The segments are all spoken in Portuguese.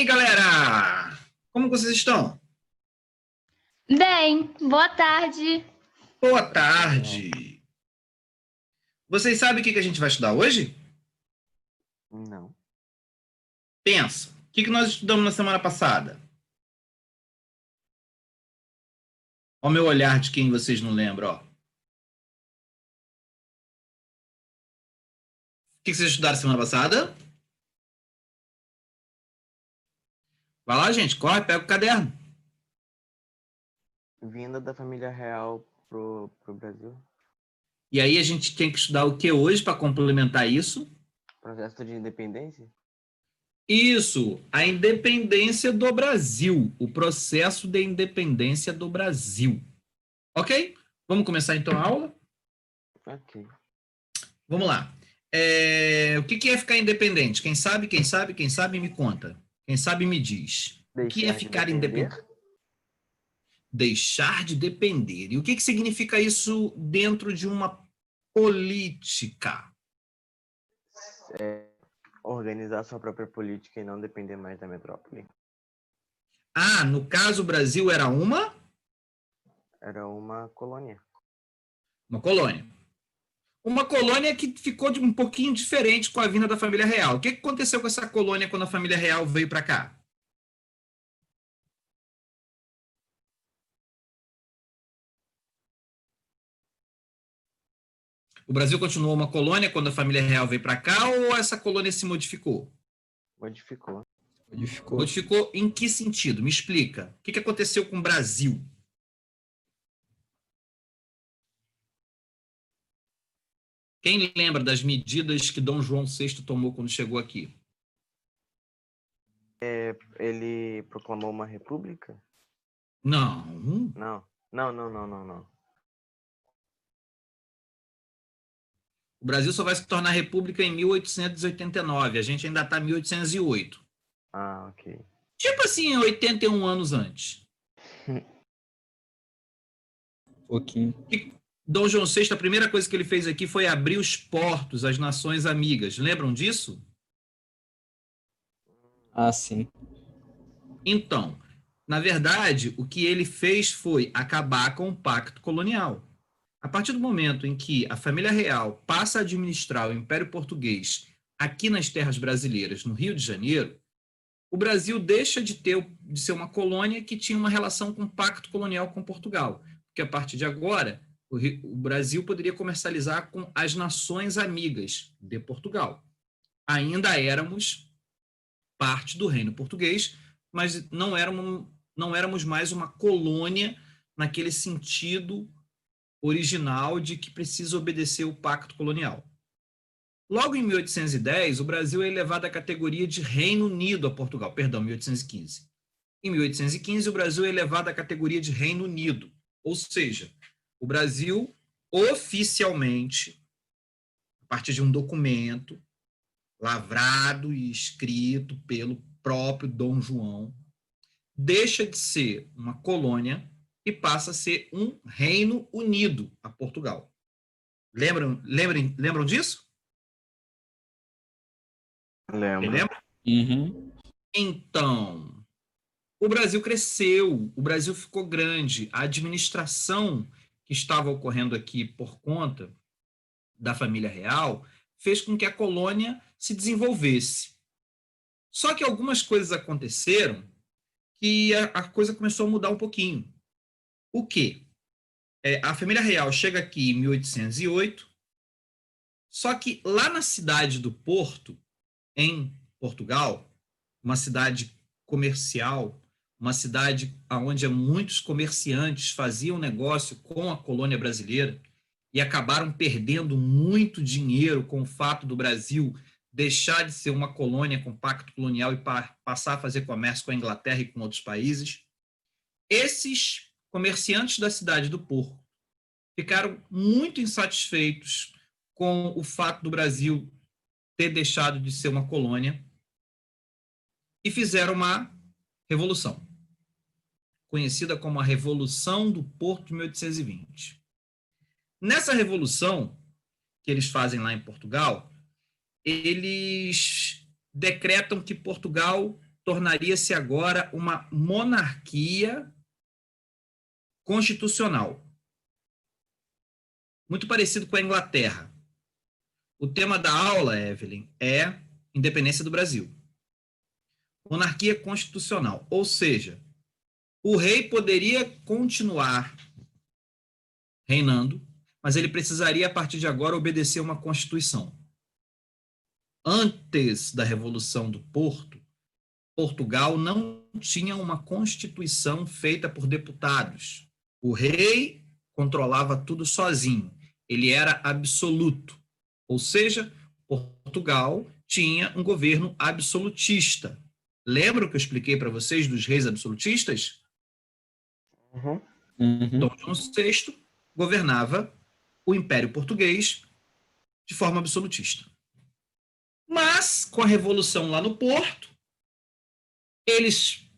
aí, galera? Como vocês estão? Bem, boa tarde. Boa tarde. Vocês sabem o que a gente vai estudar hoje? Não. Pensa. O que nós estudamos na semana passada? Olha o meu olhar de quem vocês não lembram, ó. O que vocês estudaram semana passada? Vai lá, gente. Corre, pega o caderno. Vinda da família real pro Brasil. E aí a gente tem que estudar o que hoje para complementar isso? Processo de independência? Isso, a independência do Brasil, o processo de independência do Brasil. Ok? Vamos começar então a aula? Ok. Vamos lá. O que é ficar independente? Quem sabe, me conta. Quem sabe, me diz. O que é ficar independente? Deixar de depender. E o que significa isso dentro de uma política? Organizar sua própria política e não depender mais da metrópole. Ah, no caso, o Brasil era uma? Era uma colônia. Uma colônia. Uma colônia que ficou um pouquinho diferente com a vinda da família real. O que aconteceu com essa colônia quando a família real veio para cá? O Brasil continuou uma colônia quando a família real veio para cá ou essa colônia se modificou? Modificou. Modificou em que sentido? Me explica. O que aconteceu com o Brasil? Quem lembra das medidas que Dom João VI tomou quando chegou aqui? Ele proclamou uma república? Não. Não. O Brasil só vai se tornar república em 1889. A gente ainda está em 1808. Ah, ok. Tipo assim, 81 anos antes. Pouquinho. E Dom João VI, a primeira coisa que ele fez aqui foi abrir os portos às nações amigas. Lembram disso? Ah, sim. Então, na verdade, o que ele fez foi acabar com o pacto colonial. A partir do momento em que a família real passa a administrar o Império Português aqui nas terras brasileiras, no Rio de Janeiro, o Brasil deixa de ser uma colônia que tinha uma relação com o pacto colonial com Portugal. Porque a partir de agora, o Brasil poderia comercializar com as nações amigas de Portugal. Ainda éramos parte do Reino Português, mas não éramos mais uma colônia naquele sentido original de que precisa obedecer o pacto colonial. Logo em 1810, o Brasil é elevado à categoria de Reino Unido a Portugal. Perdão, 1815. Em 1815, o Brasil é elevado à categoria de Reino Unido. Ou seja, o Brasil oficialmente, a partir de um documento lavrado e escrito pelo próprio Dom João, deixa de ser uma colônia e passa a ser um Reino Unido a Portugal. Lembram disso? Lembro. Uhum. Então, o Brasil cresceu, o Brasil ficou grande. A administração que estava ocorrendo aqui por conta da família real fez com que a colônia se desenvolvesse. Só que algumas coisas aconteceram que a coisa começou a mudar um pouquinho. O quê? A família real chega aqui em 1808, só que lá na cidade do Porto, em Portugal, uma cidade comercial, uma cidade onde muitos comerciantes faziam negócio com a colônia brasileira e acabaram perdendo muito dinheiro com o fato do Brasil deixar de ser uma colônia com pacto colonial e passar a fazer comércio com a Inglaterra e com outros países. Esses comerciantes da cidade do Porto ficaram muito insatisfeitos com o fato do Brasil ter deixado de ser uma colônia e fizeram uma revolução, conhecida como a Revolução do Porto de 1820. Nessa revolução que eles fazem lá em Portugal, eles decretam que Portugal tornaria-se agora uma monarquia constitucional. Muito parecido com a Inglaterra. O tema da aula, Evelyn, é independência do Brasil. Monarquia constitucional, ou seja, o rei poderia continuar reinando, mas ele precisaria, a partir de agora, obedecer uma Constituição. Antes da Revolução do Porto, Portugal não tinha uma Constituição feita por deputados. O rei controlava tudo sozinho. Ele era absoluto. Ou seja, Portugal tinha um governo absolutista. Lembra que eu expliquei para vocês dos reis absolutistas? Uhum. Dom João VI governava o Império Português de forma absolutista. Mas, com a Revolução lá no Porto, eles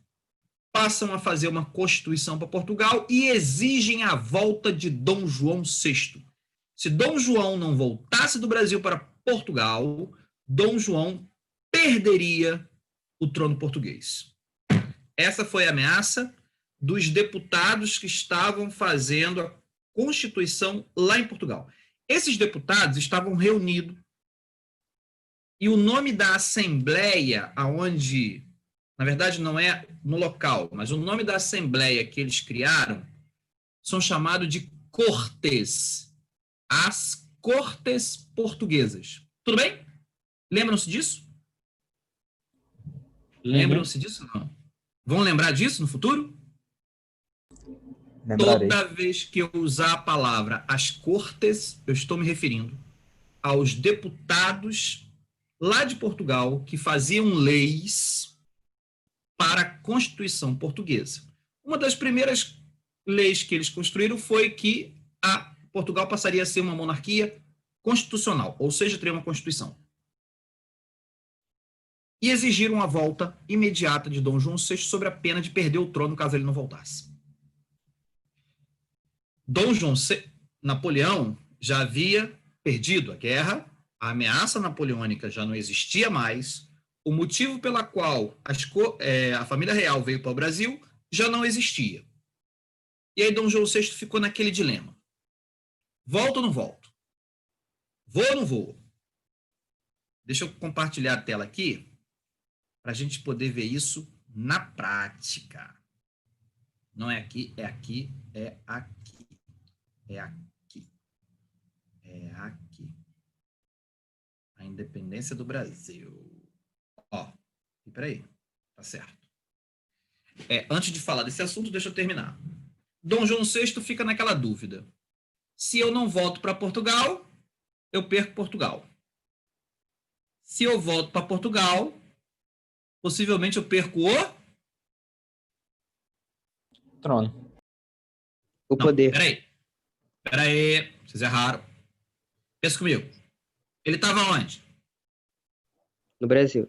passam a fazer uma Constituição para Portugal e exigem a volta de Dom João VI. Se Dom João não voltasse do Brasil para Portugal, Dom João perderia o trono português. Essa foi a ameaça dos deputados que estavam fazendo a Constituição lá em Portugal. Esses deputados estavam reunidos e o nome da assembleia, aonde, na verdade não é no local, mas o nome da assembleia que eles criaram são chamados de Cortes, as Cortes Portuguesas. Tudo bem? Lembram-se disso? Lembram-se disso? Não. Vão lembrar disso no futuro? Lembrarei. Toda vez que eu usar a palavra as Cortes, eu estou me referindo aos deputados lá de Portugal que faziam leis para a Constituição portuguesa. Uma das primeiras leis que eles construíram foi que Portugal passaria a ser uma monarquia constitucional, ou seja, teria uma Constituição. E exigiram a volta imediata de Dom João VI sobre a pena de perder o trono caso ele não voltasse. Dom João VI, Napoleão já havia perdido a guerra, a ameaça napoleônica já não existia mais, o motivo pela qual a família real veio para o Brasil já não existia. E aí Dom João VI ficou naquele dilema. Volto ou não volto? Vou ou não vou? Deixa eu compartilhar a tela aqui para a gente poder ver isso na prática. Não é aqui, é aqui, é aqui. É aqui. É aqui. A independência do Brasil. Ó, e peraí, tá certo. Antes de falar desse assunto, deixa eu terminar. Dom João VI fica naquela dúvida. Se eu não volto para Portugal, eu perco Portugal. Se eu volto para Portugal, possivelmente eu perco o Trono. O poder. Peraí, vocês erraram. Pensa comigo. Ele estava onde? No Brasil.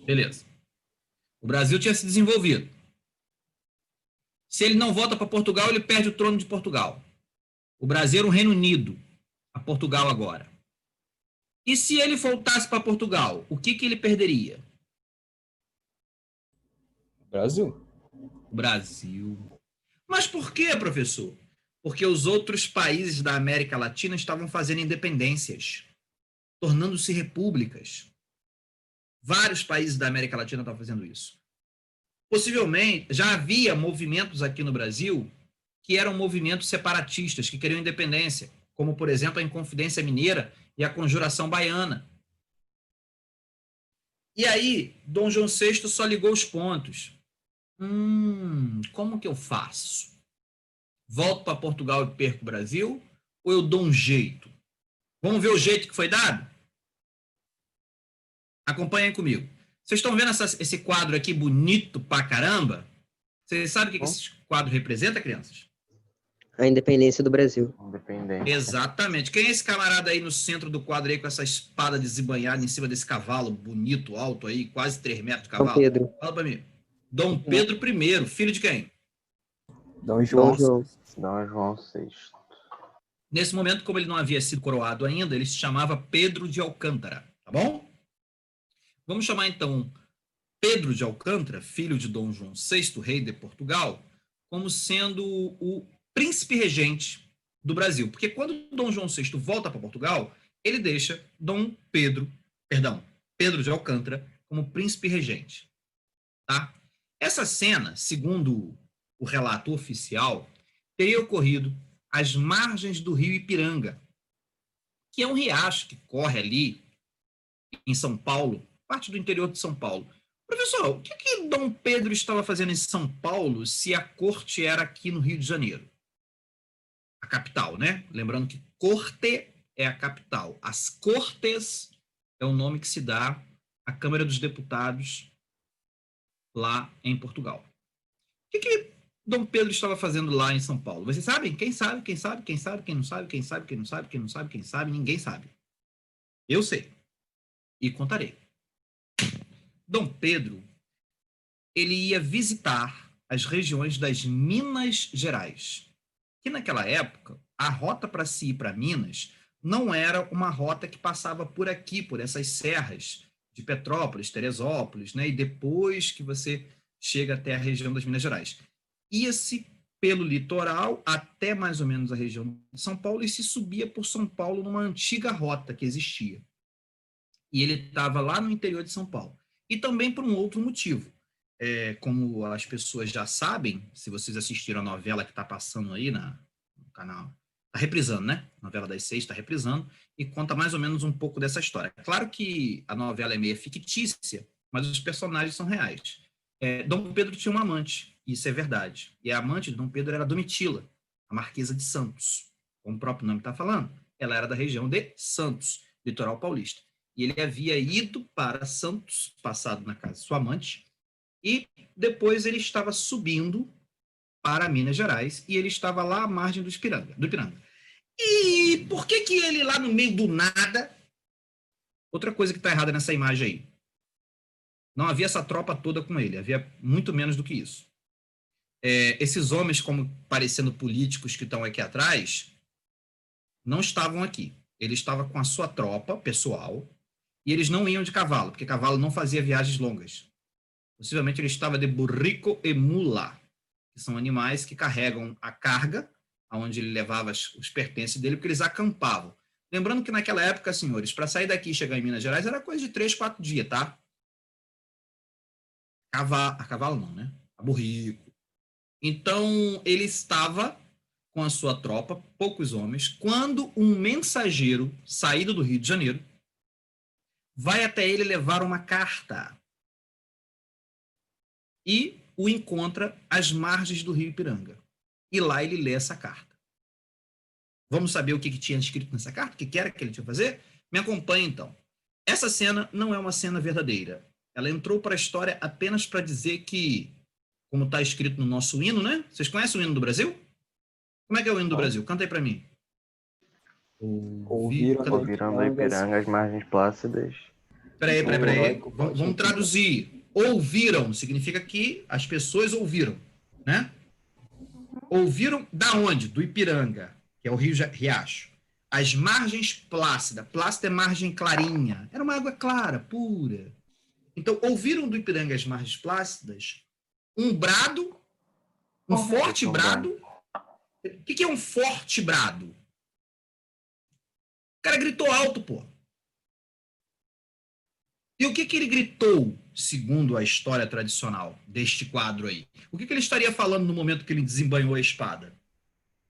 Beleza. O Brasil tinha se desenvolvido. Se ele não volta para Portugal, ele perde o trono de Portugal. O Brasil era um Reino Unido, a Portugal agora. E se ele voltasse para Portugal, o que ele perderia? Brasil. Brasil. Mas por quê, professor? Porque os outros países da América Latina estavam fazendo independências, tornando-se repúblicas. Vários países da América Latina estavam fazendo isso. Possivelmente, já havia movimentos aqui no Brasil que eram movimentos separatistas, que queriam independência, como, por exemplo, a Inconfidência Mineira e a Conjuração Baiana. E aí, Dom João VI só ligou os pontos. Como que eu faço? Volto para Portugal e perco o Brasil? Ou eu dou um jeito? Vamos ver o jeito que foi dado? Acompanhem comigo. Vocês estão vendo esse quadro aqui bonito pra caramba? Vocês sabem o que esse quadro representa, crianças? A independência do Brasil. Independência. Exatamente. Quem é esse camarada aí no centro do quadro aí com essa espada desembanhada em cima desse cavalo bonito, alto aí, quase 3 metros de cavalo? Dom Pedro. Fala pra mim. Dom Pedro I, filho de quem? Dom João. Dom João. Dom João VI. Nesse momento, como ele não havia sido coroado ainda, ele se chamava Pedro de Alcântara, tá bom? Vamos chamar então Pedro de Alcântara, filho de Dom João VI, rei de Portugal, como sendo o príncipe regente do Brasil. Porque quando Dom João VI volta para Portugal, ele deixa Pedro de Alcântara como príncipe regente. Tá? Essa cena, segundo o relato oficial, teria ocorrido às margens do rio Ipiranga, que é um riacho que corre ali em São Paulo, parte do interior de São Paulo. Professor, o que Dom Pedro estava fazendo em São Paulo se a corte era aqui no Rio de Janeiro? A capital, né? Lembrando que corte é a capital. As Cortes é o nome que se dá à Câmara dos Deputados lá em Portugal. O que Dom Pedro estava fazendo lá em São Paulo? Vocês sabem? Quem sabe? Quem sabe? Quem sabe? Quem não sabe? Quem sabe? Quem não sabe? Quem não sabe? Quem sabe? Ninguém sabe. Eu sei. E contarei. Dom Pedro, ele ia visitar as regiões das Minas Gerais, que naquela época, a rota para se ir para Minas não era uma rota que passava por aqui, por essas serras de Petrópolis, Teresópolis, né? E depois que você chega até a região das Minas Gerais. Ia-se pelo litoral até mais ou menos a região de São Paulo e se subia por São Paulo numa antiga rota que existia. E ele estava lá no interior de São Paulo. E também por um outro motivo. Como as pessoas já sabem, se vocês assistiram a novela que está passando aí no canal, está reprisando, né? A novela das 6 está reprisando e conta mais ou menos um pouco dessa história. Claro que a novela é meio fictícia, mas os personagens são reais. Dom Pedro tinha uma amante, isso é verdade. E a amante de Dom Pedro era Domitila, a Marquesa de Santos. Como o próprio nome está falando, ela era da região de Santos, litoral paulista. E ele havia ido para Santos, passado na casa de sua amante, e depois ele estava subindo para Minas Gerais e ele estava lá à margem do Ipiranga. E por que ele lá no meio do nada... Outra coisa que está errada nessa imagem aí. Não havia essa tropa toda com ele, havia muito menos do que isso. Esses homens, como parecendo políticos que estão aqui atrás, não estavam aqui. Ele estava com a sua tropa pessoal e eles não iam de cavalo, porque cavalo não fazia viagens longas. Possivelmente ele estava de burrico e mula, que são animais que carregam a carga, aonde ele levava os pertences dele, porque eles acampavam. Lembrando que naquela época, senhores, para sair daqui e chegar em Minas Gerais era coisa de 3, 4 dias, tá? A cavalo não, né? A burrico. Então, ele estava com a sua tropa, poucos homens, quando um mensageiro, saído do Rio de Janeiro, vai até ele levar uma carta e o encontra às margens do rio Ipiranga. E lá ele lê essa carta. Vamos saber o que tinha escrito nessa carta? O que era que ele tinha que fazer? Me acompanhe, então. Essa cena não é uma cena verdadeira. Ela entrou para a história apenas para dizer que, como está escrito no nosso hino, né? Vocês conhecem o hino do Brasil? Como é que é o hino do Brasil? Canta aí para mim. Ouviram do Ipiranga as margens plácidas. Peraí. Vamos traduzir. Ouviram significa que as pessoas ouviram, né? Ouviram da onde? Do Ipiranga, que é o rio Riacho. As margens plácidas. Plácida é margem clarinha. Era uma água clara, pura. Então, ouviram do Ipiranga as margens plácidas um brado, um forte brado. O que é um forte brado? O cara gritou alto, pô. E o que ele gritou, segundo a história tradicional deste quadro aí? O que ele estaria falando no momento que ele desembanhou a espada?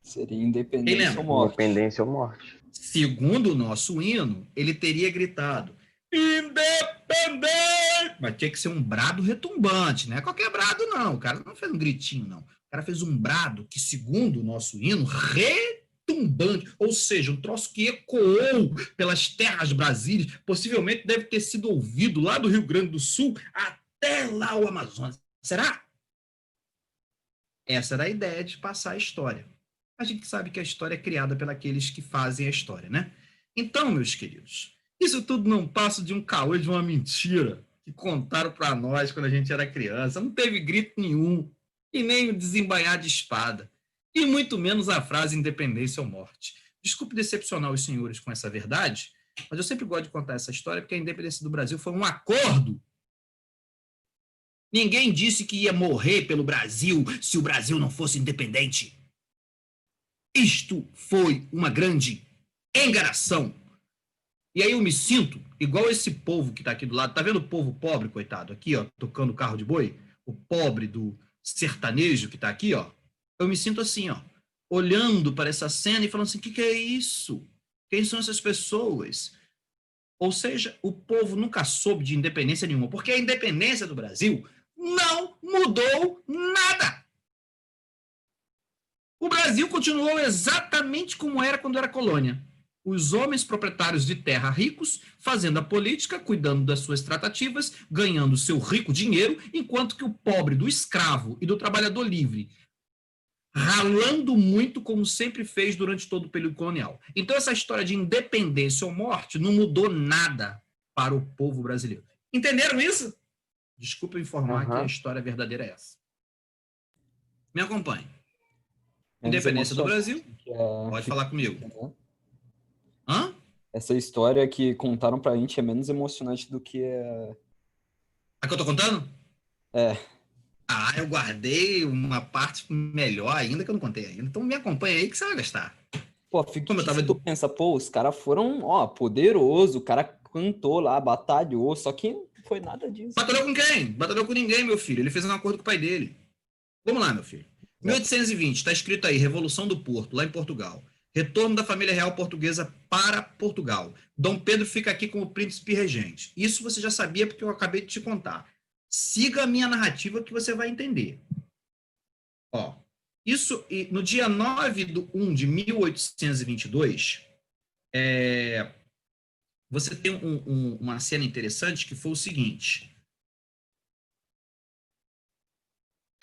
Seria independência ou morte. Independência ou morte. Segundo o nosso hino, ele teria gritado independente! Mas tinha que ser um brado retumbante, né? Qualquer brado, não. O cara não fez um gritinho, não. O cara fez um brado que, segundo o nosso hino, retumbante, ou seja, um troço que ecoou pelas terras brasileiras, possivelmente deve ter sido ouvido lá do Rio Grande do Sul até lá o Amazonas. Será? Essa era a ideia de passar a história. A gente sabe que a história é criada pelos que fazem a história, né? Então, meus queridos, isso tudo não passa de um caô, de uma mentira que contaram para nós quando a gente era criança. Não teve grito nenhum, e nem o desembainhar de espada, e muito menos a frase independência ou morte. Desculpe decepcionar os senhores com essa verdade, mas eu sempre gosto de contar essa história porque a independência do Brasil foi um acordo Ninguém disse que ia morrer pelo Brasil se o Brasil não fosse independente. Isto foi uma grande enganação. E aí eu me sinto igual esse povo que está aqui do lado. Tá vendo o povo pobre, coitado, aqui, ó, tocando carro de boi? O pobre do sertanejo que está aqui, ó. Eu me sinto assim, ó, olhando para essa cena e falando assim, o que é isso? Quem são essas pessoas? Ou seja, o povo nunca soube de independência nenhuma, porque a independência do Brasil não mudou nada. O Brasil continuou exatamente como era quando era colônia. Os homens proprietários de terra ricos, fazendo a política, cuidando das suas tratativas, ganhando seu rico dinheiro, enquanto que o pobre do escravo e do trabalhador livre, ralando muito, como sempre fez durante todo o período colonial. Então, essa história de independência ou morte não mudou nada para o povo brasileiro. Entenderam isso? Desculpa informar que a história verdadeira é essa. Me acompanhe. Independência do Brasil. Pode falar comigo. Hã? Essa história que contaram pra gente é menos emocionante do que a que eu tô contando? É. Ah, eu guardei uma parte melhor ainda que eu não contei ainda. Então me acompanha aí que você vai gastar. Pô, tu pensa, pô, os caras foram, poderoso, o cara cantou lá, batalhou, só que não foi nada disso. Batalhou com quem? Batalhou com ninguém, meu filho. Ele fez um acordo com o pai dele. Vamos lá, meu filho. 1820, está escrito aí, Revolução do Porto, lá em Portugal. Retorno da família real portuguesa para Portugal. Dom Pedro fica aqui como príncipe regente. Isso você já sabia porque eu acabei de te contar. Siga a minha narrativa que você vai entender. Ó, isso, no dia 9/1 de 1822, você tem uma cena interessante que foi o seguinte.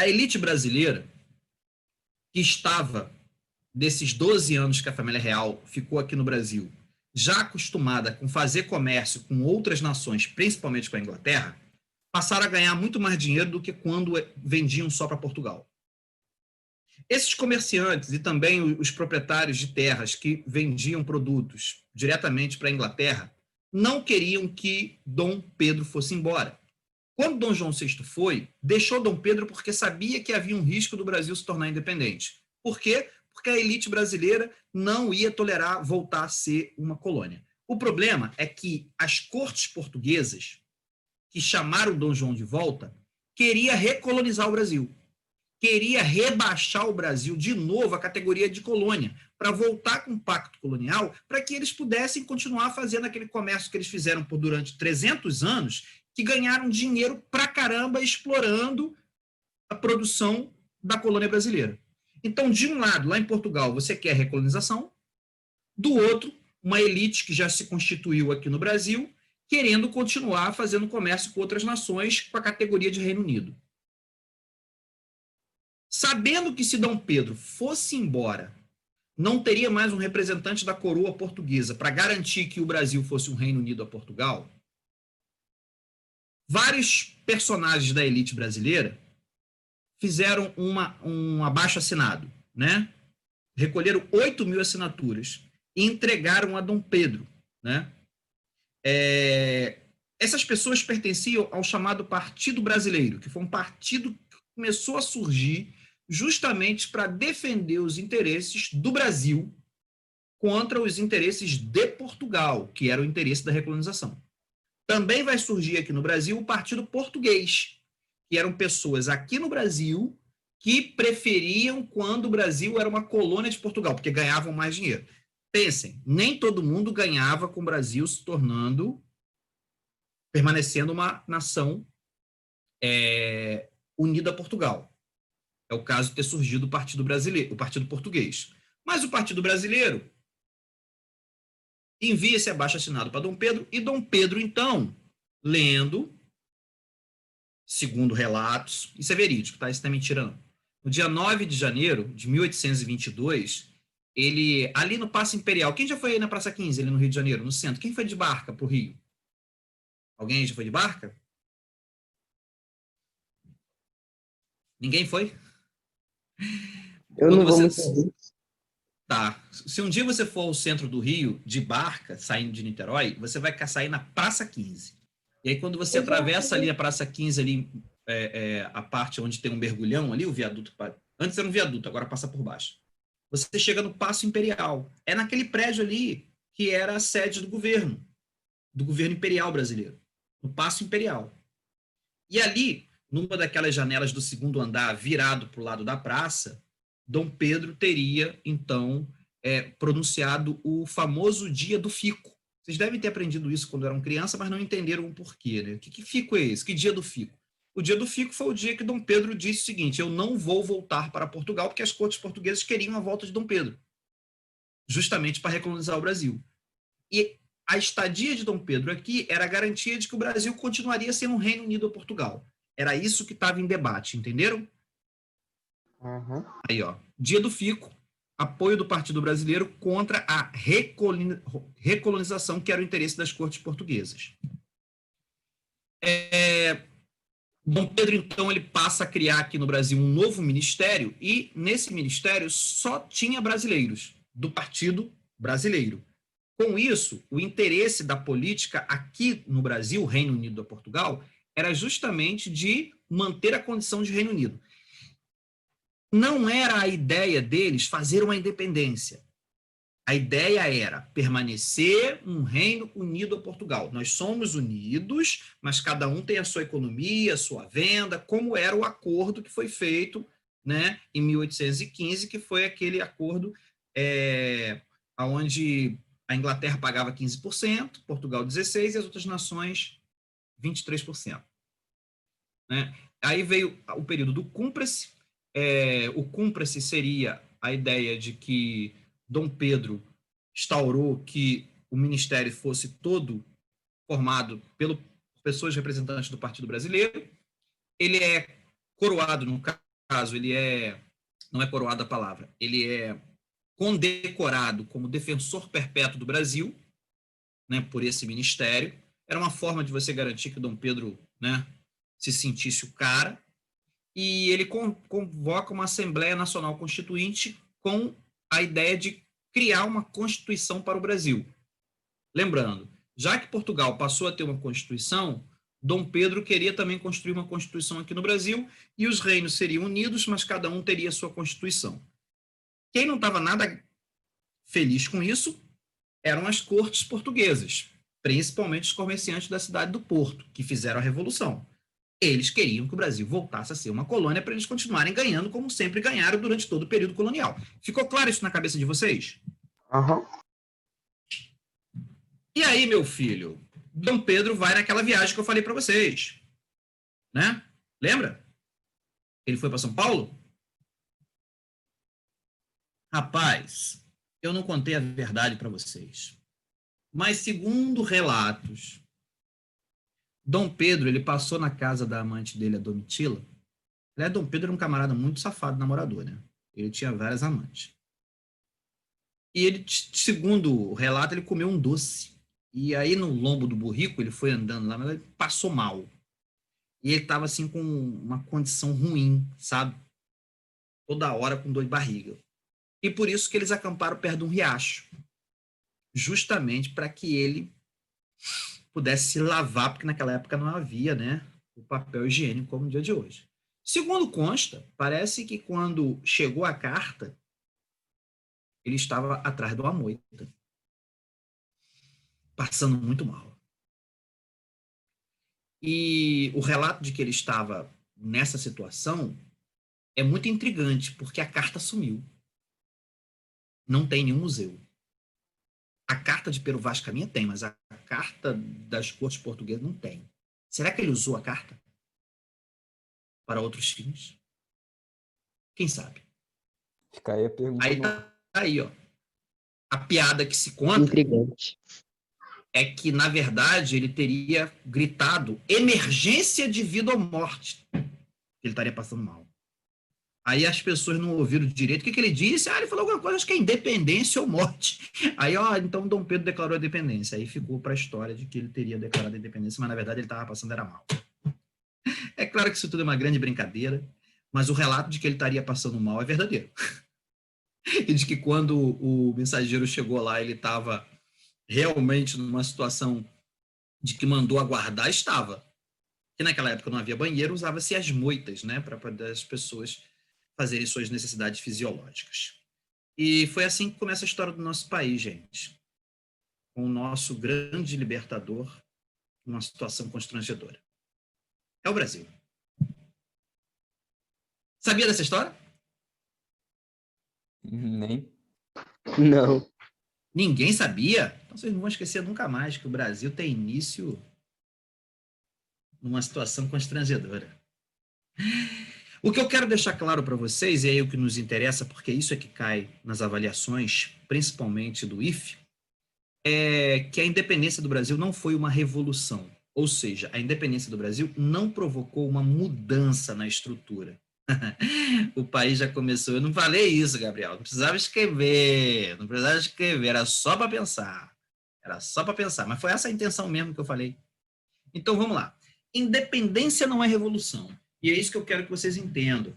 A elite brasileira, que estava, desses 12 anos que a família real ficou aqui no Brasil, já acostumada com fazer comércio com outras nações, principalmente com a Inglaterra, passaram a ganhar muito mais dinheiro do que quando vendiam só para Portugal. Esses comerciantes e também os proprietários de terras que vendiam produtos diretamente para a Inglaterra não queriam que Dom Pedro fosse embora. Quando Dom João VI foi, deixou Dom Pedro porque sabia que havia um risco do Brasil se tornar independente. Por quê? Porque a elite brasileira não ia tolerar voltar a ser uma colônia. O problema é que as cortes portuguesas, que chamaram Dom João de volta, queria recolonizar o Brasil. Queria rebaixar o Brasil de novo à categoria de colônia, para voltar com o pacto colonial, para que eles pudessem continuar fazendo aquele comércio que eles fizeram por durante 300 anos, que ganharam dinheiro pra caramba explorando a produção da colônia brasileira. Então, de um lado, lá em Portugal, você quer recolonização, do outro, uma elite que já se constituiu aqui no Brasil, querendo continuar fazendo comércio com outras nações com a categoria de Reino Unido. Sabendo que se Dom Pedro fosse embora, não teria mais um representante da coroa portuguesa para garantir que o Brasil fosse um Reino Unido a Portugal, vários personagens da elite brasileira fizeram um abaixo-assinado, né? Recolheram 8.000 assinaturas e entregaram a Dom Pedro, né? Essas pessoas pertenciam ao chamado Partido Brasileiro, que foi um partido que começou a surgir justamente para defender os interesses do Brasil contra os interesses de Portugal, que era o interesse da recolonização. Também vai surgir aqui no Brasil o Partido Português, que eram pessoas aqui no Brasil que preferiam quando o Brasil era uma colônia de Portugal, porque ganhavam mais dinheiro. Pensem, nem todo mundo ganhava com o Brasil se tornando, permanecendo uma nação unida a Portugal. É o caso de ter surgido o Partido Brasileiro, o Partido Português. Mas o Partido Brasileiro envia esse abaixo-assinado para Dom Pedro, e Dom Pedro, então, lendo, segundo relatos, isso é verídico, tá? Isso não é mentira, não. No dia 9 de janeiro de 1822, ele, ali no Paço Imperial, quem já foi aí na Praça 15, ali no Rio de Janeiro, no centro? Quem foi de barca para o Rio? Alguém já foi de barca? Ninguém foi? Eu Quando não vou você... muito. Tá. Se um dia você for ao centro do Rio, de barca, saindo de Niterói, você vai sair na Praça 15. E aí, quando você atravessa ali a Praça 15, ali a parte onde tem um mergulhão ali, o viaduto. Antes era um viaduto, agora passa por baixo. Você chega no Paço Imperial. É naquele prédio ali que era a sede do governo imperial brasileiro, no Paço Imperial. E ali, numa daquelas janelas do segundo andar, virado para o lado da praça, Dom Pedro teria, então, pronunciado o famoso Dia do Fico. Vocês devem ter aprendido isso quando eram criança, mas não entenderam o porquê, né? Que fico é esse? Que dia do fico? O dia do fico foi o dia que Dom Pedro disse o seguinte: eu não vou voltar para Portugal, porque as cortes portuguesas queriam a volta de Dom Pedro, justamente para recolonizar o Brasil. E a estadia de Dom Pedro aqui era a garantia de que o Brasil continuaria sendo um Reino Unido a Portugal. Era isso que estava em debate, entenderam? Uhum. Aí, ó, dia do fico, apoio do Partido Brasileiro contra a recolonização, que era o interesse das cortes portuguesas. Dom Pedro, então, ele passa a criar aqui no Brasil um novo ministério, e nesse ministério só tinha brasileiros, do Partido Brasileiro. Com isso, o interesse da política aqui no Brasil, Reino Unido a Portugal, era justamente de manter a condição de Reino Unido. Não era a ideia deles fazer uma independência. A ideia era permanecer um Reino Unido a Portugal. Nós somos unidos, mas cada um tem a sua economia, a sua venda, como era o acordo que foi feito, né, em 1815, que foi aquele acordo onde a Inglaterra pagava 15%, Portugal 16% e as outras nações 23%. Né? Aí veio o período do cúmplice. O cúmplice seria a ideia de que Dom Pedro instaurou que o ministério fosse todo formado por pessoas representantes do Partido Brasileiro. Ele é coroado, no caso, não é coroado a palavra, ele é condecorado como defensor perpétuo do Brasil, né, por esse ministério. Era uma forma de você garantir que Dom Pedro, né, se sentisse o cara. E ele convoca uma Assembleia Nacional Constituinte com a ideia de criar uma Constituição para o Brasil. Lembrando, já que Portugal passou a ter uma Constituição, Dom Pedro queria também construir uma Constituição aqui no Brasil, e os reinos seriam unidos, mas cada um teria a sua Constituição. Quem não estava nada feliz com isso eram as cortes portuguesas, principalmente os comerciantes da cidade do Porto, que fizeram a Revolução. Eles queriam que o Brasil voltasse a ser uma colônia para eles continuarem ganhando como sempre ganharam durante todo o período colonial. Ficou claro isso na cabeça de vocês? Uhum. E aí, meu filho, Dom Pedro vai naquela viagem que eu falei para vocês, né? Lembra? Ele foi para São Paulo? Rapaz, eu não contei a verdade para vocês. Mas segundo relatos, Dom Pedro, ele passou na casa da amante dele, a Domitila. Dom Pedro era um camarada muito safado, namorador, né? Ele tinha várias amantes. E ele, segundo o relato, ele comeu um doce. E aí, no lombo do burrico, ele foi andando lá, mas ele passou mal. E ele estava, assim, com uma condição ruim, sabe? Toda hora com dor de barriga. E por isso que eles acamparam perto de um riacho. Justamente para que ele pudesse se lavar, porque naquela época não havia, né, o papel higiênico como no dia de hoje. Segundo consta, parece que quando chegou a carta, ele estava atrás de uma moita, passando muito mal. E o relato de que ele estava nessa situação é muito intrigante, porque a carta sumiu. Não tem nenhum museu. A carta de Pero Vaz Caminha tem, mas a carta das cortes portuguesas não tem. Será que ele usou a carta para outros fins? Quem sabe? Fica aí a pergunta. Aí tá aí, ó. A piada que se conta Intrigante. é que, na verdade, ele teria gritado emergência de vida ou morte. Ele estaria passando mal. Aí as pessoas não ouviram direito. O que ele disse? Ele falou alguma coisa, acho que é independência ou morte. Aí, então Dom Pedro declarou a independência. Aí ficou para a história de que ele teria declarado a independência, mas na verdade ele estava passando era mal. É claro que isso tudo é uma grande brincadeira, mas o relato de que ele estaria passando mal é verdadeiro. E de que quando o mensageiro chegou lá, ele estava realmente numa situação de que mandou aguardar, estava. que naquela época não havia banheiro, usava-se as moitas, né, para poder as pessoas fazerem suas necessidades fisiológicas. E foi assim que começa a história do nosso país, gente, com o nosso grande libertador, numa situação constrangedora. É o Brasil. Sabia dessa história? Nem. Não. Ninguém sabia? Então vocês não vão esquecer nunca mais que o Brasil tem início numa situação constrangedora. O que eu quero deixar claro para vocês, e aí o que nos interessa, porque isso é que cai nas avaliações, principalmente do IFE, é que a independência do Brasil não foi uma revolução. Ou seja, a independência do Brasil não provocou uma mudança na estrutura. O país já começou. Eu não falei isso, Gabriel. Não precisava escrever. Não precisava escrever. Era só para pensar. Era só para pensar. Mas foi essa a intenção mesmo que eu falei. Então, vamos lá. Independência não é revolução. E é isso que eu quero que vocês entendam.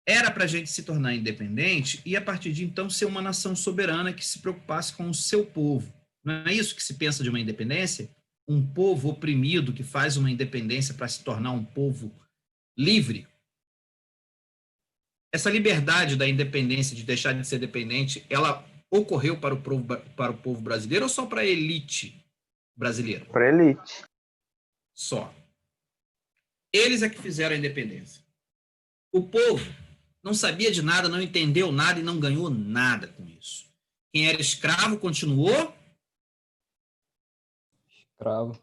Era para a gente se tornar independente e, a partir de então, ser uma nação soberana que se preocupasse com o seu povo. Não é isso que se pensa de uma independência? Um povo oprimido que faz uma independência para se tornar um povo livre? Essa liberdade da independência, de deixar de ser dependente, ela ocorreu para o povo brasileiro ou só para a elite brasileira? Para a elite. Só. Eles é que fizeram a independência. O povo não sabia de nada, não entendeu nada e não ganhou nada com isso. Quem era escravo continuou. Escravo.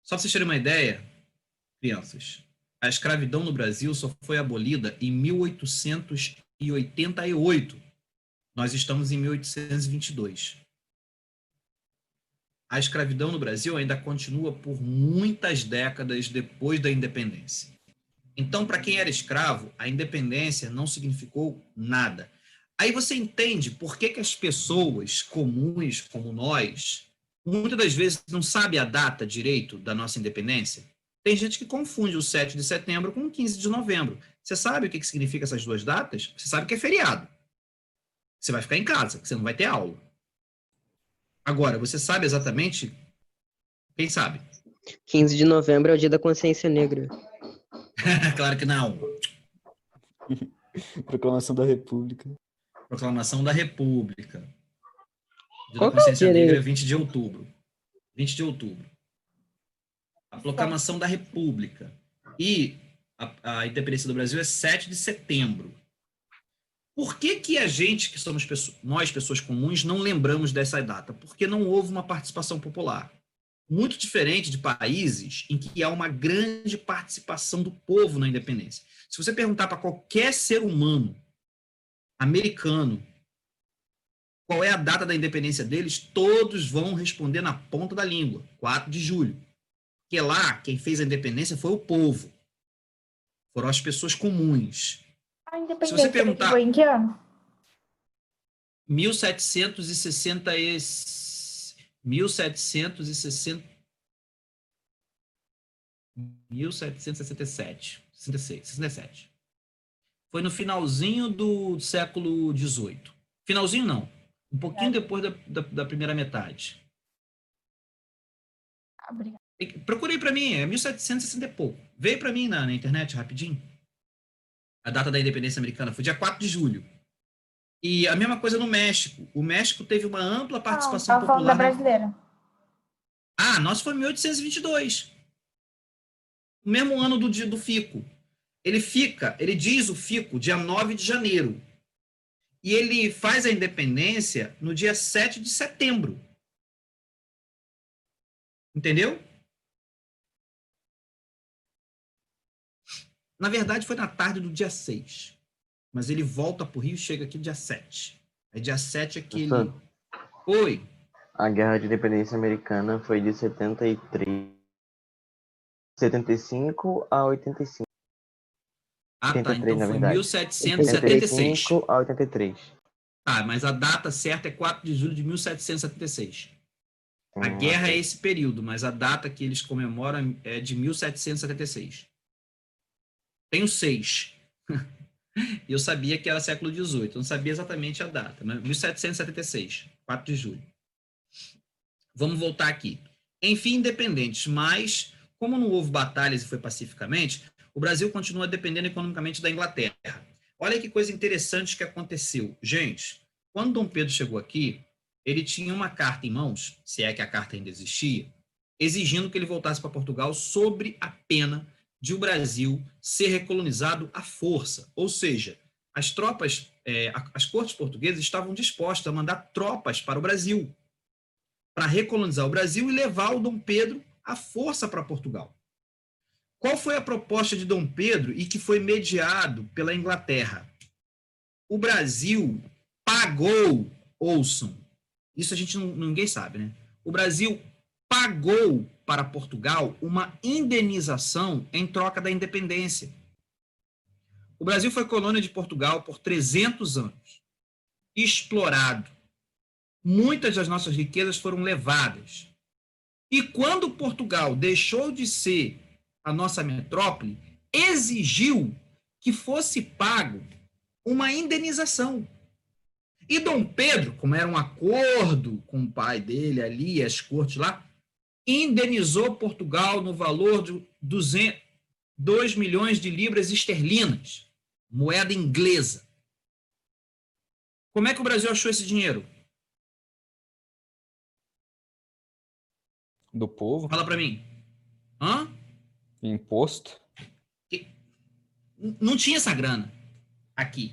Só para vocês terem uma ideia, crianças, a escravidão no Brasil só foi abolida em 1888. Nós estamos em 1822. A escravidão no Brasil ainda continua por muitas décadas depois da independência. Então, para quem era escravo, a independência não significou nada. Aí você entende por que as pessoas comuns como nós, muitas das vezes não sabem a data direito da nossa independência? Tem gente que confunde o 7 de setembro com o 15 de novembro. Você sabe o que significa essas duas datas? Você sabe que é feriado. Você vai ficar em casa, que você não vai ter aula. Agora, você sabe exatamente? Quem sabe? 15 de novembro é o dia da consciência negra. Claro que não. Proclamação da República. Proclamação da República. Dia Qual da que é o Consciência dia Negra é dele? 20 de outubro. 20 de outubro. A proclamação da República. E a independência do Brasil é 7 de setembro. Por que a gente, que somos nós, pessoas comuns, não lembramos dessa data? Porque não houve uma participação popular. Muito diferente de países em que há uma grande participação do povo na independência. Se você perguntar para qualquer ser humano americano qual é a data da independência deles, todos vão responder na ponta da língua, 4 de julho. Porque lá, quem fez a independência foi o povo. Foram as pessoas comuns. A Se independência você perguntar... foi em que ano? 1760 1767. 67. Foi no finalzinho do século XVIII. Finalzinho não. Um pouquinho depois da primeira metade. Obrigada. Procurei para mim, é 1760 e pouco. Veio para mim na internet rapidinho. A data da independência americana foi dia 4 de julho. E a mesma coisa no México. O México teve uma ampla participação Não, falando da popular. brasileira. Nós foi em 1822. O mesmo ano do Fico. Ele diz o Fico dia 9 de janeiro. E ele faz a independência no dia 7 de setembro. Entendeu? Na verdade, foi na tarde do dia 6. Mas ele volta para o Rio e chega aqui dia 7. Aí dia 7 é que ele... Oi. A Guerra de Independência Americana foi de 75 a 85. Tá. 83, Então na foi verdade. 1776. 75 a 83. Mas a data certa é 4 de julho de 1776. A guerra é esse período, mas a data que eles comemoram é de 1776. Tem o 6. E eu sabia que era século XVIII, eu não sabia exatamente a data, né? 1776, 4 de julho. Vamos voltar aqui. Enfim, independentes, mas como não houve batalhas e foi pacificamente, o Brasil continua dependendo economicamente da Inglaterra. Olha que coisa interessante que aconteceu. Gente, quando Dom Pedro chegou aqui, ele tinha uma carta em mãos, se é que a carta ainda existia, exigindo que ele voltasse para Portugal sobre a pena de o Brasil ser recolonizado à força. Ou seja, as tropas, as cortes portuguesas estavam dispostas a mandar tropas para o Brasil, para recolonizar o Brasil e levar o Dom Pedro à força para Portugal. Qual foi a proposta de Dom Pedro e que foi mediado pela Inglaterra? O Brasil pagou, ouçam, isso a gente ninguém sabe, né? O Brasil pagou para Portugal uma indenização em troca da independência. O Brasil foi colônia de Portugal por 300 anos, explorado. Muitas das nossas riquezas foram levadas. E quando Portugal deixou de ser a nossa metrópole, exigiu que fosse pago uma indenização. E Dom Pedro, como era um acordo com o pai dele ali, as cortes lá, indenizou Portugal no valor de 2 milhões de libras esterlinas, moeda inglesa. Como é que o Brasil achou esse dinheiro? Do povo? Fala para mim. Hã? Imposto? Não tinha essa grana aqui.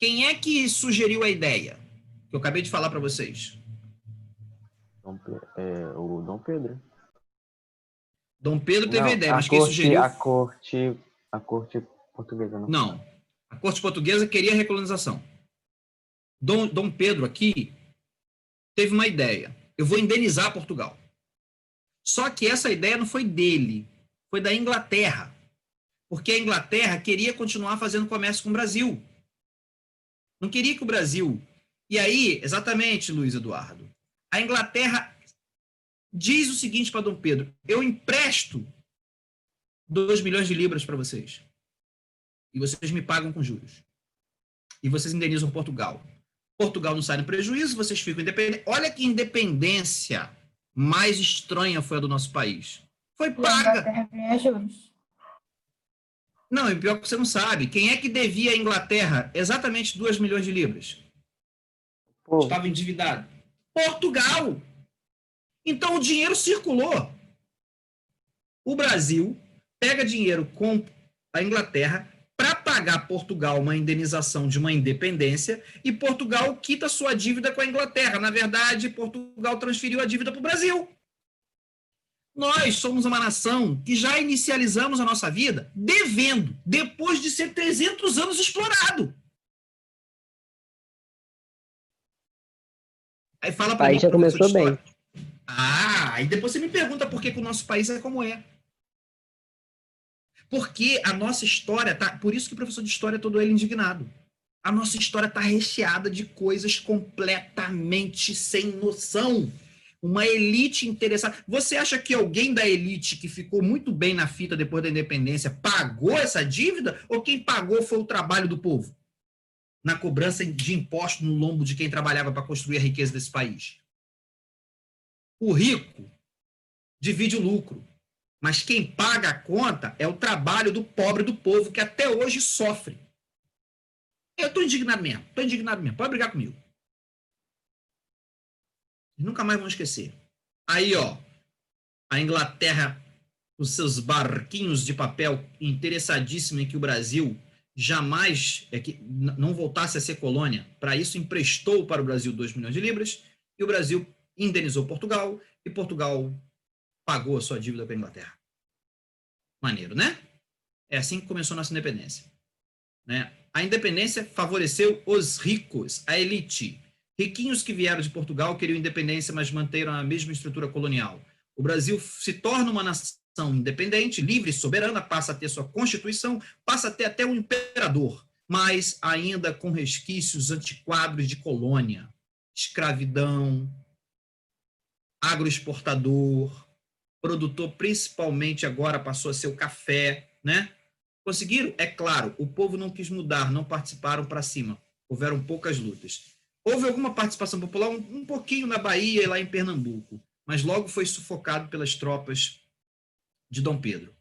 Quem é que sugeriu a ideia que eu acabei de falar para vocês? O Dom Pedro. Dom Pedro teve a ideia, mas quem corte, sugeriu... A corte portuguesa, não? Não. A corte portuguesa queria a recolonização. Dom Pedro aqui teve uma ideia. Eu vou indenizar Portugal. Só que essa ideia não foi dele, foi da Inglaterra. Porque a Inglaterra queria continuar fazendo comércio com o Brasil. Não queria que o Brasil... E aí, exatamente, Luiz Eduardo, a Inglaterra diz o seguinte para Dom Pedro: eu empresto 2 milhões de libras para vocês. E vocês me pagam com juros. E vocês indenizam Portugal. Portugal não sai no prejuízo, vocês ficam independentes. Olha que independência mais estranha foi a do nosso país. Foi paga. Não, e pior que você não sabe. Quem é que devia à Inglaterra exatamente 2 milhões de libras? Estava endividado. Portugal. Então o dinheiro circulou. O Brasil pega dinheiro com a Inglaterra para pagar Portugal uma indenização de uma independência e Portugal quita sua dívida com a Inglaterra. Na verdade, Portugal transferiu a dívida para o Brasil. Nós somos uma nação que já inicializamos a nossa vida devendo, depois de ser 300 anos explorado. Aí fala para mim, já começou bem. Aí depois você me pergunta por que o nosso país é como é. Porque a nossa história tá... Por isso que o professor de história é todo ele indignado. A nossa história está recheada de coisas completamente sem noção. Uma elite interessada. Você acha que alguém da elite que ficou muito bem na fita depois da independência pagou essa dívida? Ou quem pagou foi o trabalho do povo? Na cobrança de impostos no lombo de quem trabalhava para construir a riqueza desse país. O rico divide o lucro. Mas quem paga a conta é o trabalho do pobre do povo que até hoje sofre. Eu estou indignado mesmo. Pode brigar comigo. Nunca mais vão esquecer. Aí, ó, a Inglaterra, os seus barquinhos de papel, interessadíssima em que o Brasil jamais que não voltasse a ser colônia. Para isso, emprestou para o Brasil 2 milhões de libras e o Brasil indenizou Portugal e Portugal pagou a sua dívida com a Inglaterra. Maneiro, né? É assim que começou a nossa independência. Né? A independência favoreceu os ricos, a elite. Riquinhos que vieram de Portugal queriam independência, mas manteram a mesma estrutura colonial. O Brasil se torna uma nação independente, livre e soberana, passa a ter sua constituição, passa a ter até um imperador, mas ainda com resquícios antiquados de colônia, escravidão, agroexportador, produtor principalmente agora passou a ser o café, né? Conseguiram? É claro, o povo não quis mudar, não participaram para cima, houveram poucas lutas. Houve alguma participação popular, um pouquinho na Bahia e lá em Pernambuco, mas logo foi sufocado pelas tropas de Dom Pedro.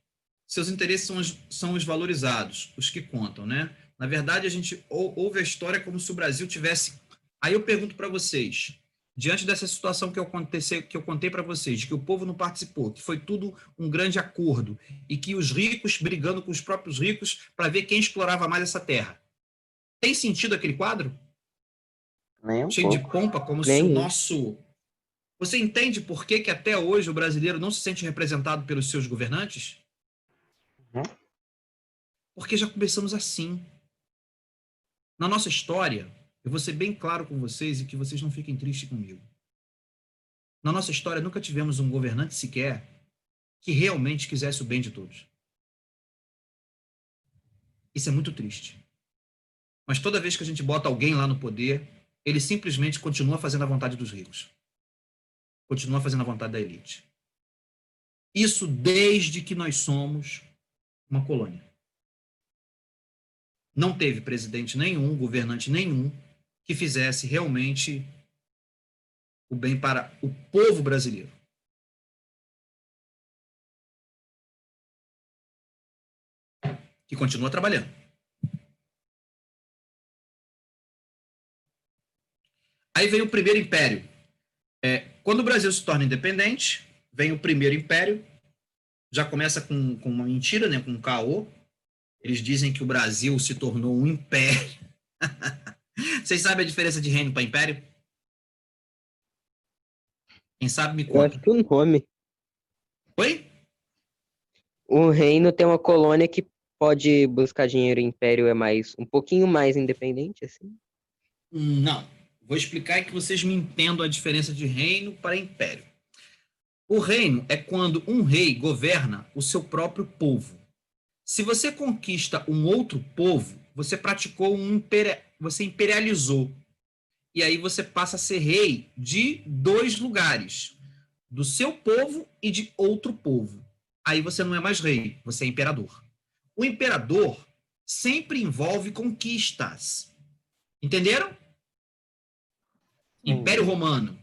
Seus interesses são os valorizados, os que contam, né? Na verdade, a gente ouve a história como se o Brasil tivesse... Aí eu pergunto para vocês, diante dessa situação que eu contei para vocês, de que o povo não participou, que foi tudo um grande acordo, e que os ricos brigando com os próprios ricos para ver quem explorava mais essa terra. Tem sentido aquele quadro? Nem um Cheio de pouco. pompa, como se o nosso... Você entende por que até hoje o brasileiro não se sente representado pelos seus governantes? Porque já começamos assim. Na nossa história, eu vou ser bem claro com vocês e que vocês não fiquem tristes comigo. Na nossa história, nunca tivemos um governante sequer que realmente quisesse o bem de todos. Isso é muito triste. Mas toda vez que a gente bota alguém lá no poder, ele simplesmente continua fazendo a vontade dos ricos. Continua fazendo a vontade da elite. Isso desde que nós somos uma colônia. Não teve presidente nenhum, governante nenhum, que fizesse realmente o bem para o povo brasileiro. Que continua trabalhando. Aí vem o primeiro império. Quando o Brasil se torna independente, vem o primeiro império. Já começa com uma mentira, né, com um caô. Eles dizem que o Brasil se tornou um império. Vocês sabem a diferença de reino para império? Quem sabe me Eu conta. acho que o nome. Oi? O reino tem uma colônia que pode buscar dinheiro, o império é um pouquinho mais independente, assim. Não. Vou explicar e que vocês me entendam a diferença de reino para império. O reino é quando um rei governa o seu próprio povo. Se você conquista um outro povo, você praticou você imperializou. E aí você passa a ser rei de 2 lugares, do seu povo e de outro povo. Aí você não é mais rei, você é imperador. O imperador sempre envolve conquistas. Entenderam? Império Romano.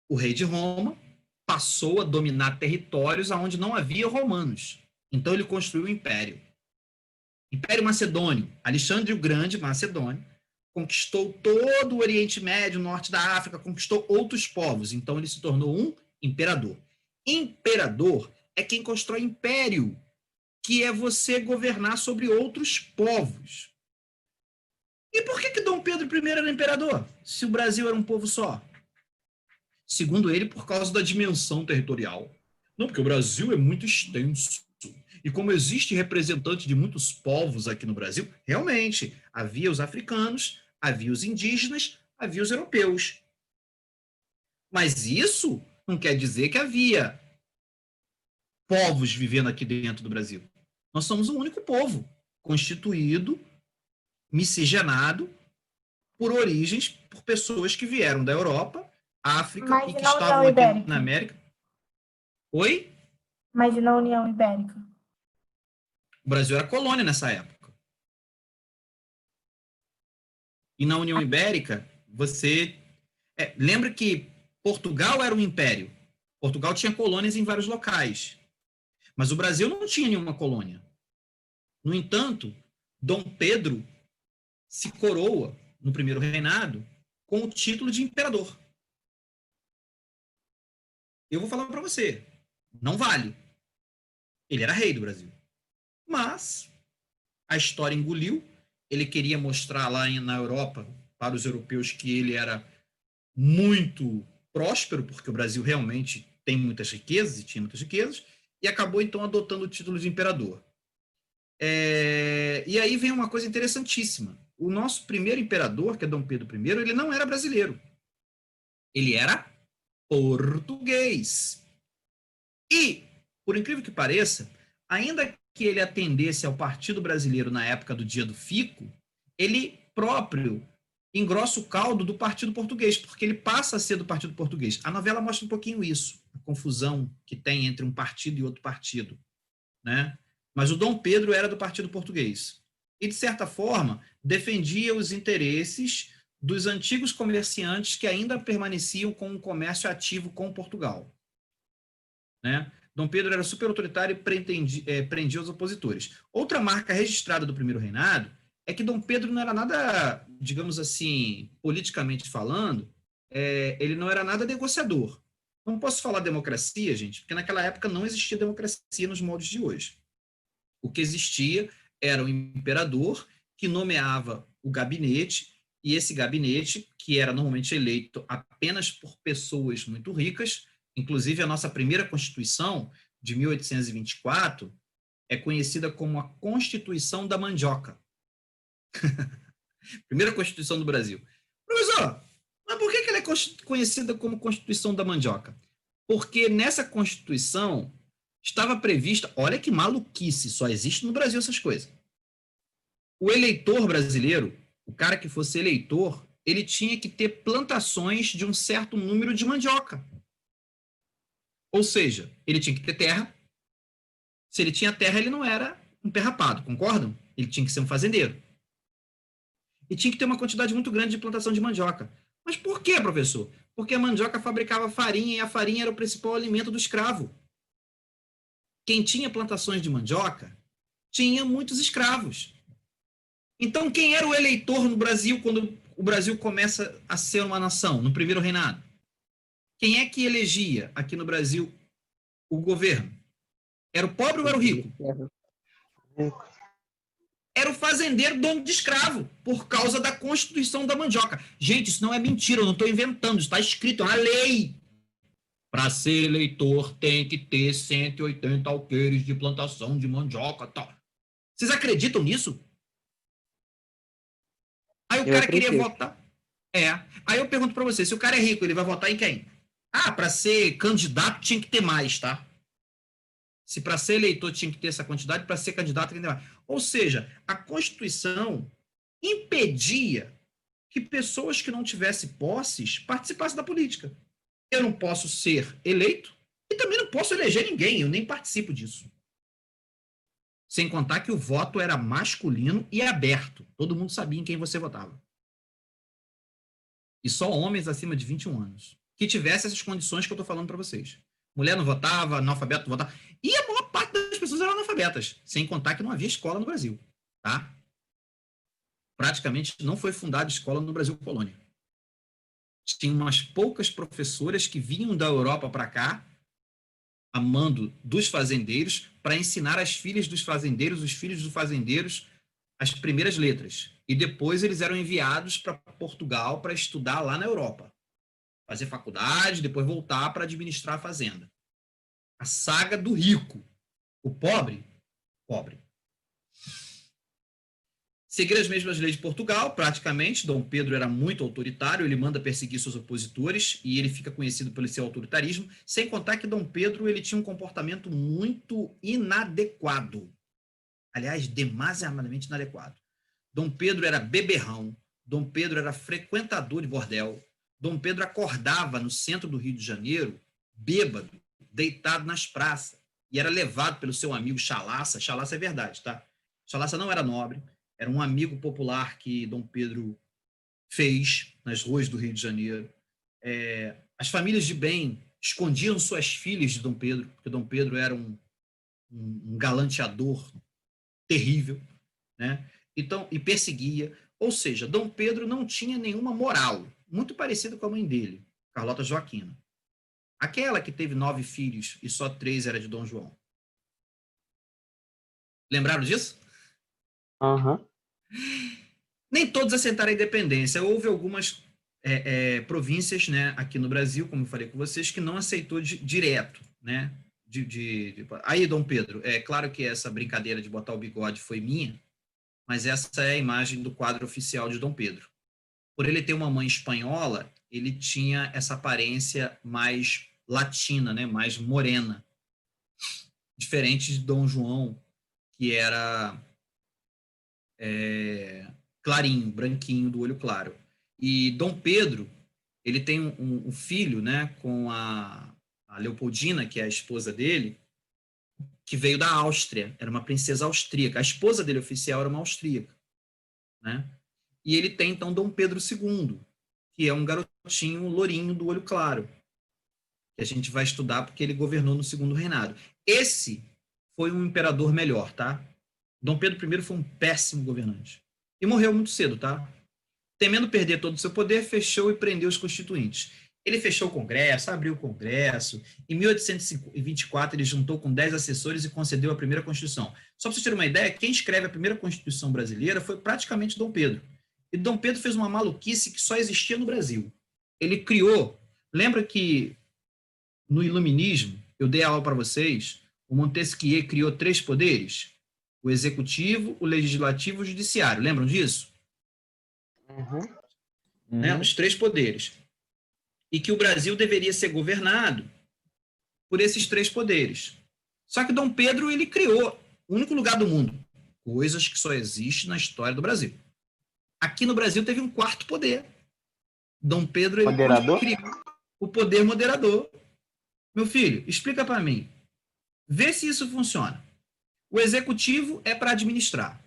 O rei de Roma passou a dominar territórios onde não havia romanos. Então ele construiu o império. Império Macedônio. Alexandre o Grande, Macedônio, conquistou todo o Oriente Médio, norte da África, conquistou outros povos. Então ele se tornou um imperador. Imperador é quem constrói império, que é você governar sobre outros povos. E por que Dom Pedro I era imperador, se o Brasil era um povo só? Segundo ele, por causa da dimensão territorial. Não, porque o Brasil é muito extenso. E como existe representante de muitos povos aqui no Brasil, realmente, havia os africanos, havia os indígenas, havia os europeus. Mas isso não quer dizer que havia povos vivendo aqui dentro do Brasil. Nós somos um único povo, constituído, miscigenado, por pessoas que vieram da Europa, África, Mas e que na estavam União aqui Ibérica? na América. Oi? Mas e na União Ibérica? O Brasil era colônia nessa época. E na União Ibérica, você... lembra que Portugal era um império. Portugal tinha colônias em vários locais. Mas o Brasil não tinha nenhuma colônia. No entanto, Dom Pedro se coroa, no primeiro reinado, com o título de imperador. Eu vou falar para você, não vale. Ele era rei do Brasil. Mas a história engoliu. Ele queria mostrar lá na Europa, para os europeus, que ele era muito próspero, porque o Brasil realmente tem muitas riquezas e tinha muitas riquezas, e acabou então adotando o título de imperador. E aí vem uma coisa interessantíssima. O nosso primeiro imperador, que é Dom Pedro I, ele não era brasileiro. Ele era português. E, por incrível que pareça, ainda que ele atendesse ao Partido Brasileiro na época do Dia do Fico, ele próprio engrossa o caldo do Partido Português, porque ele passa a ser do Partido Português. A novela mostra um pouquinho isso, a confusão que tem entre um partido e outro partido, né? Mas o Dom Pedro era do Partido Português. E, de certa forma, defendia os interesses dos antigos comerciantes que ainda permaneciam com um comércio ativo com Portugal. né? Dom Pedro era super autoritário e prendia os opositores. Outra marca registrada do primeiro reinado é que Dom Pedro não era nada, digamos assim, politicamente falando, ele não era nada negociador. Não posso falar democracia, gente, porque naquela época não existia democracia nos moldes de hoje. O que existia era o imperador que nomeava o gabinete, e esse gabinete, que era normalmente eleito apenas por pessoas muito ricas, inclusive a nossa primeira Constituição, de 1824, é conhecida como a Constituição da Mandioca. Primeira Constituição do Brasil. Professor, mas por que ela é conhecida como Constituição da Mandioca? Porque nessa Constituição estava prevista, olha que maluquice, só existe no Brasil essas coisas. O eleitor brasileiro, o cara que fosse eleitor, ele tinha que ter plantações de um certo número de mandioca. Ou seja, ele tinha que ter terra. Se ele tinha terra, ele não era um perrapado, concordam? Ele tinha que ser um fazendeiro. E tinha que ter uma quantidade muito grande de plantação de mandioca. Mas por quê, professor? Porque a mandioca fabricava farinha e a farinha era o principal alimento do escravo. Quem tinha plantações de mandioca tinha muitos escravos. Então, quem era o eleitor no Brasil quando o Brasil começa a ser uma nação, no primeiro reinado? Quem é que elegia aqui no Brasil o governo? Era o pobre ou era o rico? Era o fazendeiro dono de escravo, por causa da Constituição da Mandioca. Gente, isso não é mentira, eu não estou inventando, isso está escrito, é uma lei. Para ser eleitor tem que ter 180 alqueires de plantação de mandioca. Tal. Vocês acreditam nisso? Aí o cara queria votar. Aí eu pergunto para você, se o cara é rico, ele vai votar em quem? Para ser candidato tinha que ter mais, tá? Se para ser eleitor tinha que ter essa quantidade, para ser candidato tinha que ter mais. Ou seja, a Constituição impedia que pessoas que não tivessem posses participassem da política. Eu não posso ser eleito e também não posso eleger ninguém, eu nem participo disso. Sem contar que o voto era masculino e aberto. Todo mundo sabia em quem você votava. E só homens acima de 21 anos. Que tivessem essas condições que eu estou falando para vocês. Mulher não votava, analfabeto não votava. E a maior parte das pessoas eram analfabetas. Sem contar que não havia escola no Brasil. Tá? Praticamente não foi fundada escola no Brasil colônia. Tinha umas poucas professoras que vinham da Europa para cá, a mando dos fazendeiros, para ensinar as filhas dos fazendeiros, os filhos dos fazendeiros, as primeiras letras. E depois eles eram enviados para Portugal para estudar lá na Europa. Fazer faculdade, depois voltar para administrar a fazenda. A saga do rico. O pobre, pobre. Seguir as mesmas leis de Portugal, praticamente. Dom Pedro era muito autoritário, ele manda perseguir seus opositores e ele fica conhecido pelo seu autoritarismo, sem contar que Dom Pedro ele tinha um comportamento muito inadequado. Aliás, demasiadamente inadequado. Dom Pedro era beberrão, Dom Pedro era frequentador de bordel, Dom Pedro acordava no centro do Rio de Janeiro, bêbado, deitado nas praças, e era levado pelo seu amigo Chalaça. Chalaça é verdade, tá? Chalaça não era nobre, era um amigo popular que Dom Pedro fez nas ruas do Rio de Janeiro. As famílias de bem escondiam suas filhas de Dom Pedro, porque Dom Pedro era um galanteador terrível, né? Então, e perseguia. Ou seja, Dom Pedro não tinha nenhuma moral, muito parecido com a mãe dele, Carlota Joaquina. Aquela que teve 9 filhos e só 3 era de Dom João. Lembraram disso? Aham. Nem todos assentaram a independência. Houve algumas províncias, né, aqui no Brasil, como eu falei com vocês, que não aceitou direto, né? Aí, Dom Pedro, é claro que essa brincadeira de botar o bigode foi minha, mas essa é a imagem do quadro oficial de Dom Pedro. Por ele ter uma mãe espanhola, ele tinha essa aparência mais latina, né, mais morena, diferente de Dom João, que era clarinho, branquinho, do olho claro. E Dom Pedro, ele tem um filho, né, com a Leopoldina, que é a esposa dele, que veio da Áustria, era uma princesa austríaca. A esposa dele oficial era uma austríaca, né? E ele tem, então, Dom Pedro II, que é um garotinho lourinho do olho claro. que a gente vai estudar porque ele governou no segundo reinado. Esse foi um imperador melhor, tá? Dom Pedro I foi um péssimo governante. E morreu muito cedo, tá? Temendo perder todo o seu poder, fechou e prendeu os constituintes. Ele fechou o Congresso, abriu o Congresso. Em 1824, ele juntou com 10 assessores e concedeu a primeira Constituição. Só para vocês terem uma ideia, quem escreve a primeira Constituição brasileira foi praticamente Dom Pedro. E Dom Pedro fez uma maluquice que só existia no Brasil. Ele criou... Lembra que no Iluminismo, eu dei aula para vocês, o Montesquieu criou 3 poderes? O executivo, o legislativo e o judiciário. Lembram disso? Né? Os 3 poderes. E que o Brasil deveria ser governado por esses 3 poderes. Só que Dom Pedro, ele criou o único lugar do mundo, coisas que só existem na história do Brasil. Aqui no Brasil teve um 4º poder. Dom Pedro, ele criou o poder moderador. Meu filho, explica para mim. Vê se isso funciona. O executivo é para administrar.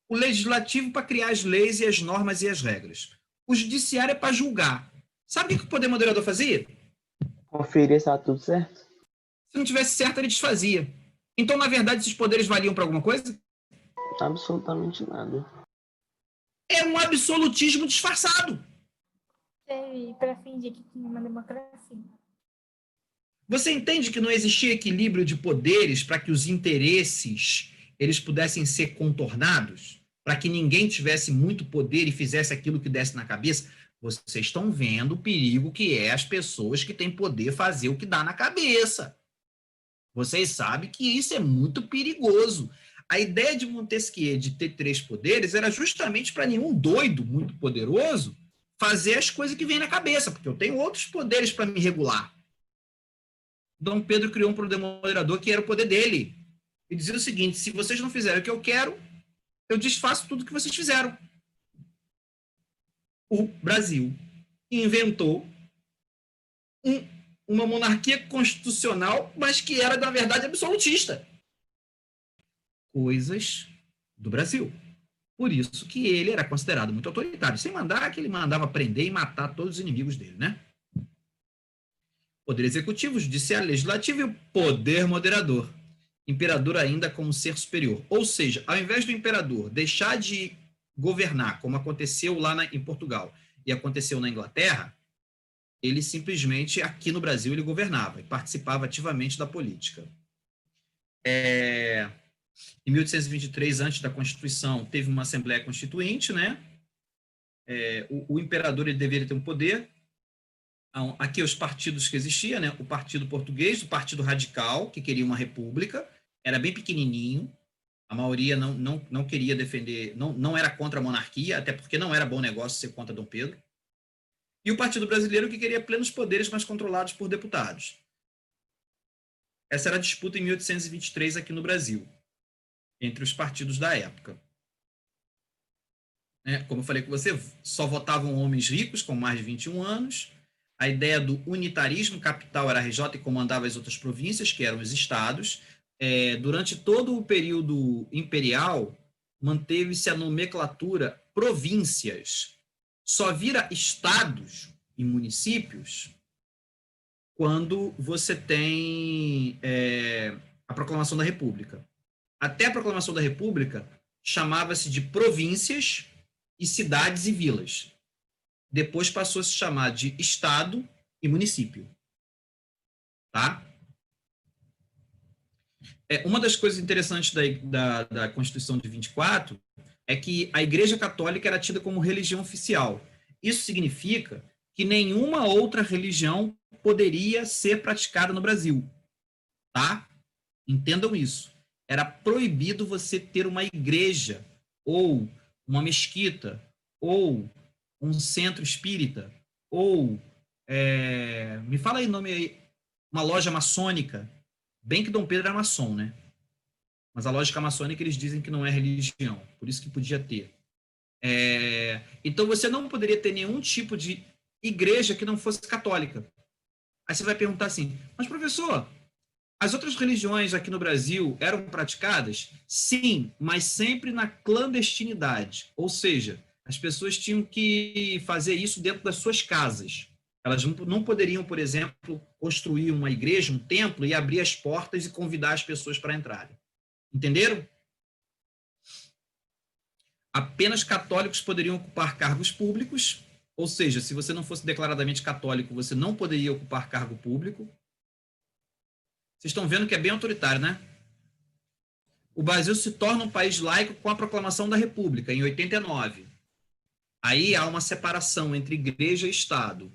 O legislativo para criar as leis e as normas e as regras. O judiciário é para julgar. Sabe o que o poder moderador fazia? Conferir se tá tudo certo. Se não tivesse certo, ele desfazia. Então, na verdade, esses poderes valiam para alguma coisa? Absolutamente nada. É um absolutismo disfarçado. E para fingir que tinha uma democracia. Você entende que não existia equilíbrio de poderes para que os interesses eles pudessem ser contornados? Para que ninguém tivesse muito poder e fizesse aquilo que desse na cabeça? Vocês estão vendo o perigo que é as pessoas que têm poder fazer o que dá na cabeça. Vocês sabem que isso é muito perigoso. A ideia de Montesquieu de ter 3 poderes era justamente para nenhum doido muito poderoso fazer as coisas que vêm na cabeça, porque eu tenho outros poderes para me regular. Dom Pedro criou um poder moderador que era o poder dele. E dizia o seguinte: se vocês não fizerem o que eu quero, eu desfaço tudo que vocês fizeram. O Brasil inventou uma monarquia constitucional, mas que era, na verdade, absolutista. Coisas do Brasil. Por isso que ele era considerado muito autoritário. Sem mandar, que ele mandava prender e matar todos os inimigos dele, né? Poder executivo, judiciário, legislativo e o poder moderador. Imperador ainda como ser superior. Ou seja, ao invés do imperador deixar de governar, como aconteceu lá em Portugal e aconteceu na Inglaterra, ele simplesmente, aqui no Brasil, ele governava e participava ativamente da política. Em 1823, antes da Constituição, teve uma Assembleia Constituinte, né? O imperador ele deveria ter um poder. Aqui os partidos que existiam, né? O Partido Português, o Partido Radical, que queria uma república, era bem pequenininho, a maioria não queria defender, não era contra a monarquia, até porque não era bom negócio ser contra Dom Pedro, e o Partido Brasileiro, que queria plenos poderes, mas controlados por deputados. Essa era a disputa em 1823 aqui no Brasil, entre os partidos da época. Como eu falei com você, só votavam homens ricos com mais de 21 anos, a ideia do unitarismo, capital era a RJ e comandava as outras províncias, que eram os estados. Durante todo o período imperial, manteve-se a nomenclatura províncias. Só vira estados e municípios quando você tem a proclamação da República. Até a proclamação da República, chamava-se de províncias e cidades e vilas. Depois passou a se chamar de estado e município. Tá? Uma das coisas interessantes da Constituição de 24 é que a Igreja Católica era tida como religião oficial. Isso significa que nenhuma outra religião poderia ser praticada no Brasil. Tá? Entendam isso. Era proibido você ter uma igreja, ou uma mesquita, ou um centro espírita, ou, me fala aí o nome aí, uma loja maçônica. Bem que Dom Pedro era maçom, né? Mas a lógica maçônica eles dizem que não é religião, por isso que podia ter. Então você não poderia ter nenhum tipo de igreja que não fosse católica. Aí você vai perguntar assim, mas professor, as outras religiões aqui no Brasil eram praticadas? Sim, mas sempre na clandestinidade. Ou seja, as pessoas tinham que fazer isso dentro das suas casas. Elas não poderiam, por exemplo, construir uma igreja, um templo, e abrir as portas e convidar as pessoas para entrarem. Entenderam? Apenas católicos poderiam ocupar cargos públicos, ou seja, se você não fosse declaradamente católico, você não poderia ocupar cargo público. Vocês estão vendo que é bem autoritário, né? O Brasil se torna um país laico com a proclamação da República, em 89. Aí há uma separação entre igreja e Estado.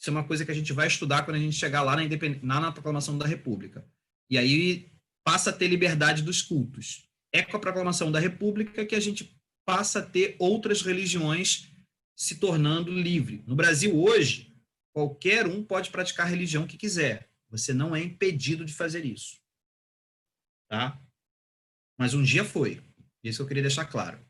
Isso é uma coisa que a gente vai estudar quando a gente chegar lá na proclamação da República. E aí passa a ter liberdade dos cultos. É com a proclamação da República que a gente passa a ter outras religiões se tornando livre. No Brasil, hoje, qualquer um pode praticar a religião que quiser. Você não é impedido de fazer isso. Tá? Mas um dia foi. Isso eu queria deixar claro.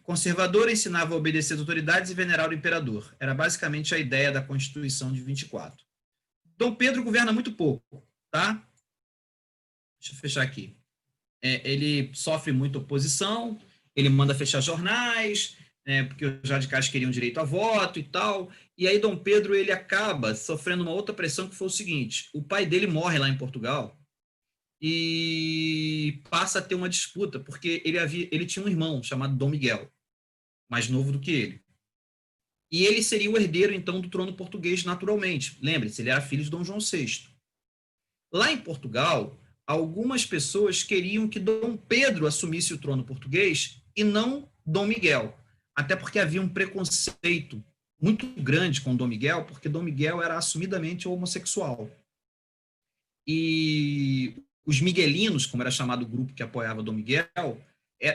Conservador ensinava a obedecer às autoridades e venerar o imperador. Era basicamente a ideia da Constituição de 24. Dom Pedro governa muito pouco, tá? Deixa eu fechar aqui. Ele sofre muita oposição, ele manda fechar jornais, porque os radicais queriam direito a voto e tal. E aí Dom Pedro ele acaba sofrendo uma outra pressão que foi o seguinte: o pai dele morre lá em Portugal e passa a ter uma disputa, porque ele tinha um irmão chamado Dom Miguel, mais novo do que ele. E ele seria o herdeiro, então, do trono português naturalmente. Lembre-se, ele era filho de Dom João VI. Lá em Portugal, algumas pessoas queriam que Dom Pedro assumisse o trono português e não Dom Miguel. Até porque havia um preconceito muito grande com Dom Miguel, porque Dom Miguel era assumidamente homossexual. E os miguelinos, como era chamado o grupo que apoiava Dom Miguel,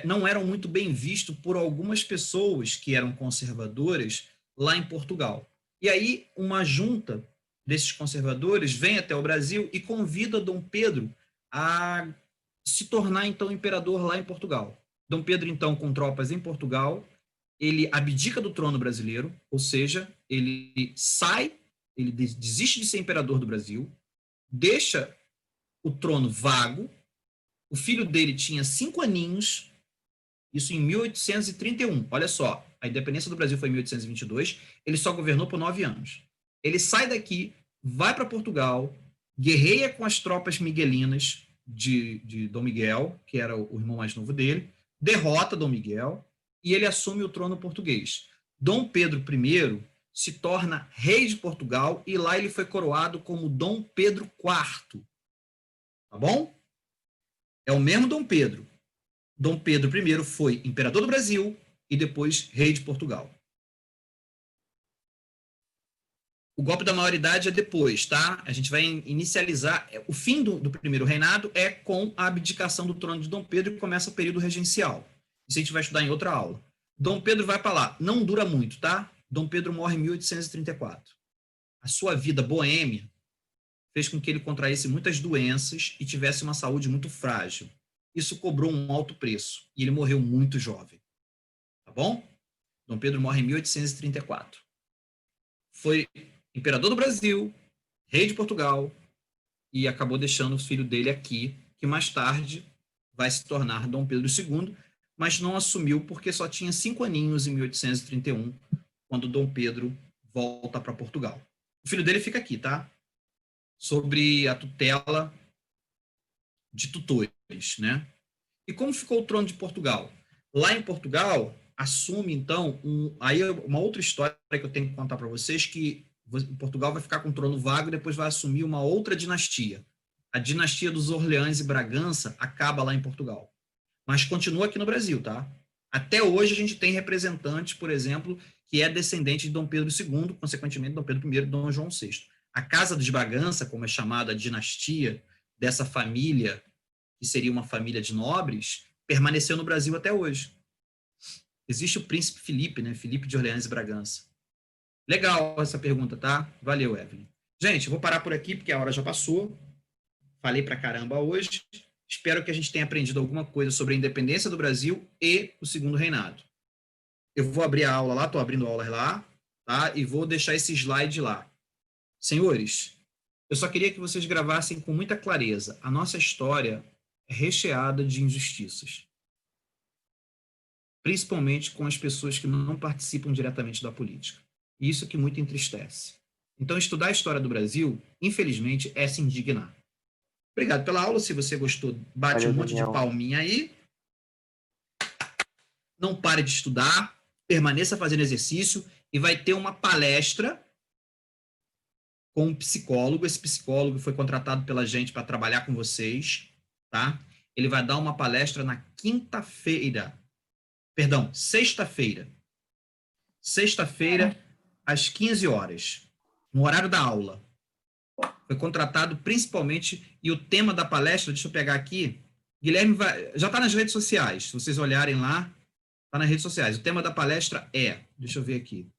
não eram muito bem vistos por algumas pessoas que eram conservadoras lá em Portugal. E aí uma junta desses conservadores vem até o Brasil e convida Dom Pedro a se tornar, então, imperador lá em Portugal. Dom Pedro, então, com tropas em Portugal, ele abdica do trono brasileiro, ou seja, ele desiste de ser imperador do Brasil, deixa o trono vago. O filho dele tinha 5 aninhos, isso em 1831. Olha só, a independência do Brasil foi em 1822, ele só governou por 9 anos. Ele sai daqui, vai para Portugal, guerreia com as tropas miguelinas de Dom Miguel, que era o irmão mais novo dele, derrota Dom Miguel e ele assume o trono português. Dom Pedro I se torna rei de Portugal e lá ele foi coroado como Dom Pedro IV. Tá bom? É o mesmo Dom Pedro. Dom Pedro I foi imperador do Brasil e depois rei de Portugal. O golpe da maioridade é depois, tá? A gente vai inicializar. O fim do primeiro reinado é com a abdicação do trono de Dom Pedro e começa o período regencial. Isso a gente vai estudar em outra aula. Dom Pedro vai para lá. Não dura muito, tá? Dom Pedro morre em 1834. A sua vida boêmia fez com que ele contraísse muitas doenças e tivesse uma saúde muito frágil. Isso cobrou um alto preço e ele morreu muito jovem. Tá bom? Dom Pedro morre em 1834. Foi imperador do Brasil, rei de Portugal e acabou deixando o filho dele aqui, que mais tarde vai se tornar Dom Pedro II, mas não assumiu porque só tinha 5 aninhos em 1831, quando Dom Pedro volta para Portugal. O filho dele fica aqui, tá? Sobre a tutela de tutores, né? E como ficou o trono de Portugal? Lá em Portugal, assume, então, aí uma outra história que eu tenho que contar para vocês, que Portugal vai ficar com o trono vago e depois vai assumir uma outra dinastia. A dinastia dos Orleans e Bragança acaba lá em Portugal. Mas continua aqui no Brasil, tá? Até hoje a gente tem representantes, por exemplo, que é descendente de Dom Pedro II, consequentemente Dom Pedro I e Dom João VI. A Casa dos Bragança, como é chamada a dinastia dessa família, que seria uma família de nobres, permaneceu no Brasil até hoje. Existe o príncipe Felipe, né? Felipe de Orleans e Bragança. Legal essa pergunta, tá? Valeu, Evelyn. Gente, eu vou parar por aqui porque a hora já passou. Falei pra caramba hoje. Espero que a gente tenha aprendido alguma coisa sobre a independência do Brasil e o segundo reinado. Eu vou abrir a aula lá, estou abrindo a aula lá, tá? E vou deixar esse slide lá. Senhores, eu só queria que vocês gravassem com muita clareza. A nossa história é recheada de injustiças. Principalmente com as pessoas que não participam diretamente da política. Isso que muito entristece. Então, estudar a história do Brasil, infelizmente, é se indignar. Obrigado pela aula. Se você gostou, bate Valeu, um monte Daniel. de palminha aí. Não pare de estudar, permaneça fazendo exercício e vai ter uma palestra com um psicólogo. Esse psicólogo foi contratado pela gente para trabalhar com vocês, tá? Ele vai dar uma palestra na sexta-feira. Sexta-feira, às 15 horas, no horário da aula. Foi contratado principalmente, e o tema da palestra, deixa eu pegar aqui, Guilherme já está nas redes sociais, se vocês olharem lá, está nas redes sociais. O tema da palestra deixa eu ver aqui,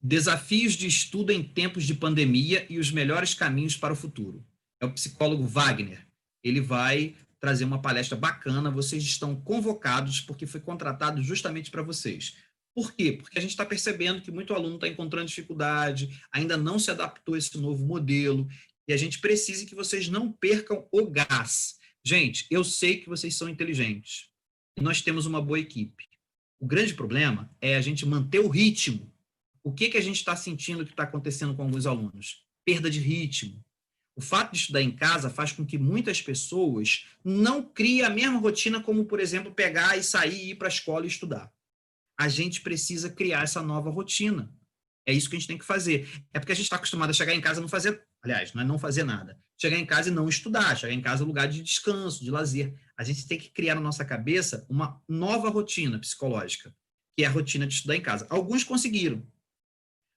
Desafios de estudo em tempos de pandemia e os melhores caminhos para o futuro. É o psicólogo Wagner. Ele vai trazer uma palestra bacana, vocês estão convocados porque foi contratado justamente para vocês. Por quê? Porque a gente está percebendo que muito aluno está encontrando dificuldade, ainda não se adaptou a esse novo modelo, e a gente precisa que vocês não percam o gás. Gente, eu sei que vocês são inteligentes, e nós temos uma boa equipe. O grande problema é a gente manter o ritmo. O que a gente está sentindo que está acontecendo com alguns alunos? Perda de ritmo. O fato de estudar em casa faz com que muitas pessoas não criem a mesma rotina como, por exemplo, pegar e sair e ir para a escola e estudar. A gente precisa criar essa nova rotina. É isso que a gente tem que fazer. É porque a gente está acostumado a chegar em casa e não fazer... Aliás, não é não fazer nada. Chegar em casa e não estudar. Chegar em casa é lugar de descanso, de lazer. A gente tem que criar na nossa cabeça uma nova rotina psicológica, que é a rotina de estudar em casa. Alguns conseguiram,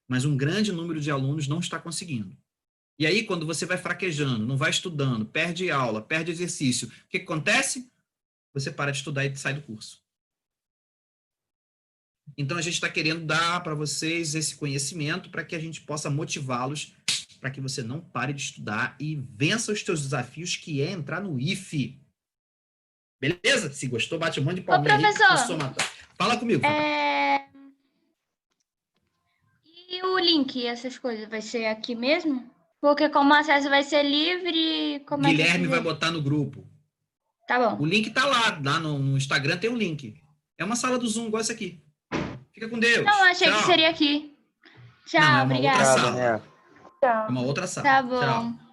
mas um grande número de alunos não está conseguindo. E aí, quando você vai fraquejando, não vai estudando, perde aula, perde exercício, o que acontece? Você para de estudar e sai do curso. Então, a gente está querendo dar para vocês esse conhecimento para que a gente possa motivá-los para que você não pare de estudar e vença os seus desafios, que é entrar no IFE. Beleza? Se gostou, bate um monte de palminha. Ô, professor, Fala comigo. E o link, essas coisas, vai ser aqui mesmo? Porque como o acesso vai ser livre, como Guilherme vai botar no grupo. Tá bom. O link tá lá no Instagram tem um link. É uma sala do Zoom, igual essa aqui. Fica com Deus. Não, achei Tchau. que seria aqui. Tchau, Não, é uma obrigada. outra Tchau, sala. Daniel. É uma outra sala. Tá bom. Tchau.